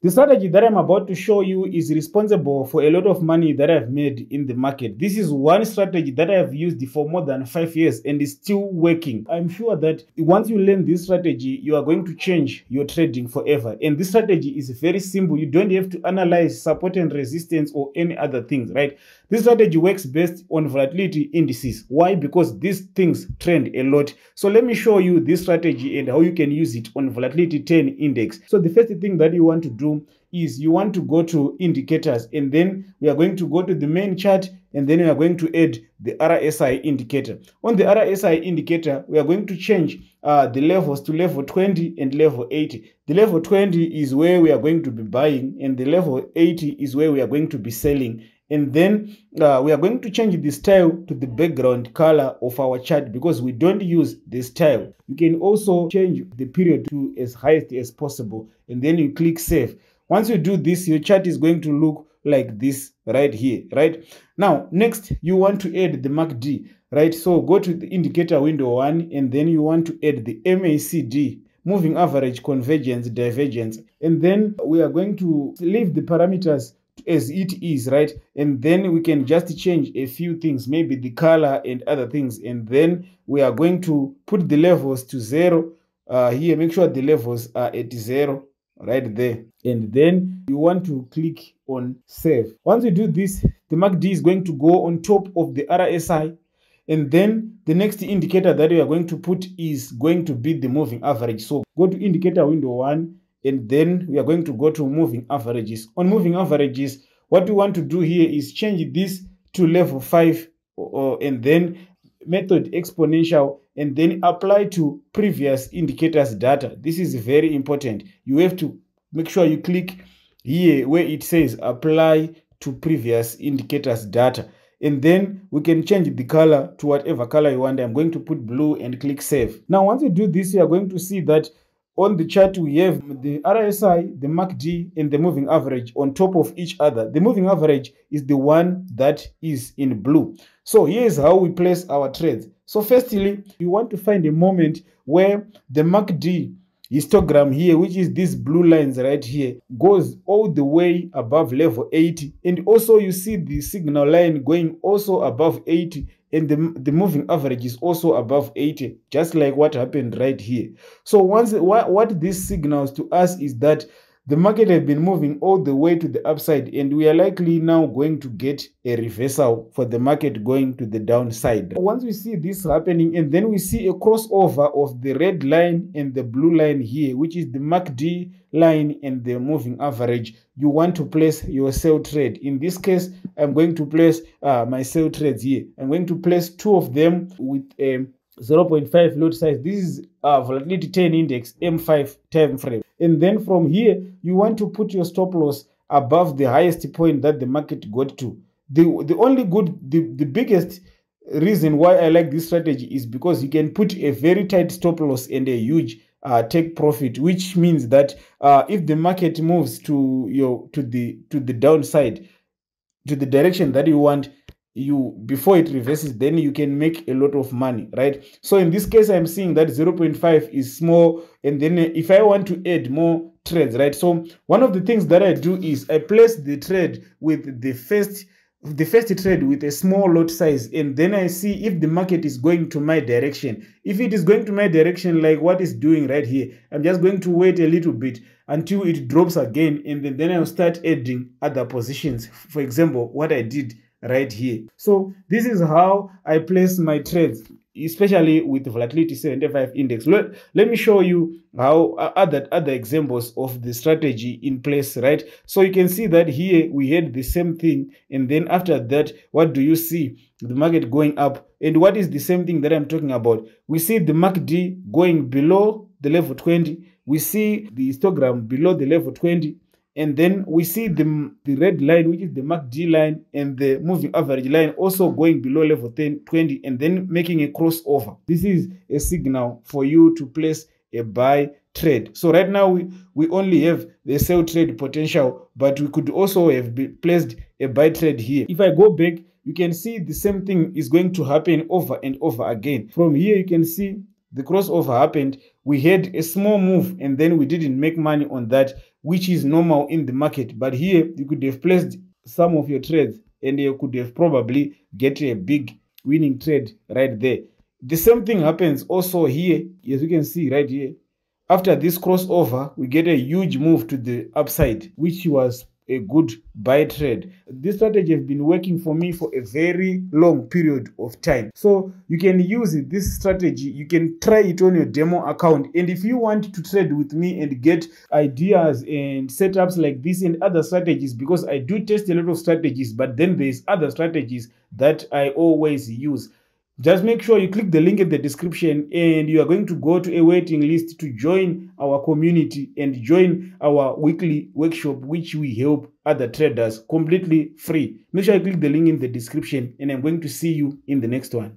The strategy that I'm about to show you is responsible for a lot of money that I've made in the market. This is one strategy that I've used for more than 5 years and is still working. I'm sure that once you learn this strategy, you are going to change your trading forever. And this strategy is very simple. You don't have to analyze support and resistance or any other things, right? This strategy works best on volatility indices. Why? Because these things trend a lot. So let me show you this strategy and how you can use it on volatility 10 index. So the first thing that you want to do is you want to go to indicators, and then we are going to go to the main chart, and then we are going to add the RSI indicator. On the RSI indicator, we are going to change the levels to level 20 and level 80. The level 20 is where we are going to be buying, and the level 80 is where we are going to be selling. And then we are going to change the style to the background color of our chart because we don't use the style. You can also change the period to as highest as possible, and then you click save. Once you do this, your chart is going to look like this right here, right? Now, next, you want to add the MACD, right? So go to the indicator window 1, and then you want to add the MACD, moving average, convergence, divergence. And then we are going to leave the parameters as it is, right? And then we can just change a few things, maybe the color and other things. And then we are going to put the levels to 0 here. Make sure the levels are at 0 right there, and then you want to click on save. Once you do this, the MACD is going to go on top of the RSI, and then the next indicator that we are going to put is going to be the moving average. So go to indicator window 1, and then we are going to go to moving averages. On moving averages, what we want to do here is change this to level 5 and then method exponential, and then apply to previous indicators data. This is very important. You have to make sure you click here where it says apply to previous indicators data, and then we can change the color to whatever color you want. I'm going to put blue and click save. Now once you do this, you are going to see that on the chart we have the RSI, the MACD, and the moving average on top of each other. The moving average is the one that is in blue. So here's how we place our trades. So firstly, you want to find a moment where the MACD histogram here, which is these blue lines right here, goes all the way above level 80, and also you see the signal line going also above 80, and the moving average is also above 80, just like what happened right here. So what this signals to us is that the market has been moving all the way to the upside, and we are likely now going to get a reversal for the market going to the downside. Once we see this happening, and then we see a crossover of the red line and the blue line here, which is the MACD line and the moving average, you want to place your sell trade. In this case, I'm going to place my sell trades here. I'm going to place 2 of them with a 0.5 lot size. This is volatility 10 index M5 time frame. And then from here, you want to put your stop loss above the highest point that the market got to. The biggest reason why I like this strategy is because you can put a very tight stop loss and a huge take profit, which means that if the market moves to the downside, to the direction that you want, before it reverses, then you can make a lot of money, right? So in this case, I'm seeing that 0.5 is small, and then if I want to add more trades, right? So one of the things that I do is I place the trade with the first trade with a small lot size, and then I see if the market is going to my direction. If it is going to my direction, like what it's doing right here, I'm just going to wait a little bit until it drops again, and then I'll start adding other positions. For example, what I did right here. So this is how I place my trades, especially with volatility 75 index. Let me show you how other examples of the strategy in place, right? So you can see that here we had the same thing, and then after that, what do you see? The market going up. And what is the same thing that I'm talking about? We see the MACD going below the level 20. We see the histogram below the level 20. And then we see the red line, which is the MACD line, and the moving average line also going below level 20, and then making a crossover. This is a signal for you to place a buy trade. So right now we only have the sell trade potential, but we could also have placed a buy trade here. If I go back, you can see the same thing is going to happen over and over again. From here, you can see the crossover happened. We had a small move, and then we didn't make money on that. which is normal in the market. But here you could have placed some of your trades and you could have probably get a big winning trade right there. The same thing happens also here, as you can see right here. After this crossover, we get a huge move to the upside, which was a good buy trade. This strategy has been working for me for a very long period of time. So you can use this strategy. You can try it on your demo account. And if you want to trade with me and get ideas and setups like this and other strategies, because I do test a lot of strategies, but then there's other strategies that I always use. Just make sure you click the link in the description and you are going to go to a waiting list to join our community and join our weekly workshop, which we help other traders completely free. Make sure you click the link in the description and I'm going to see you in the next one.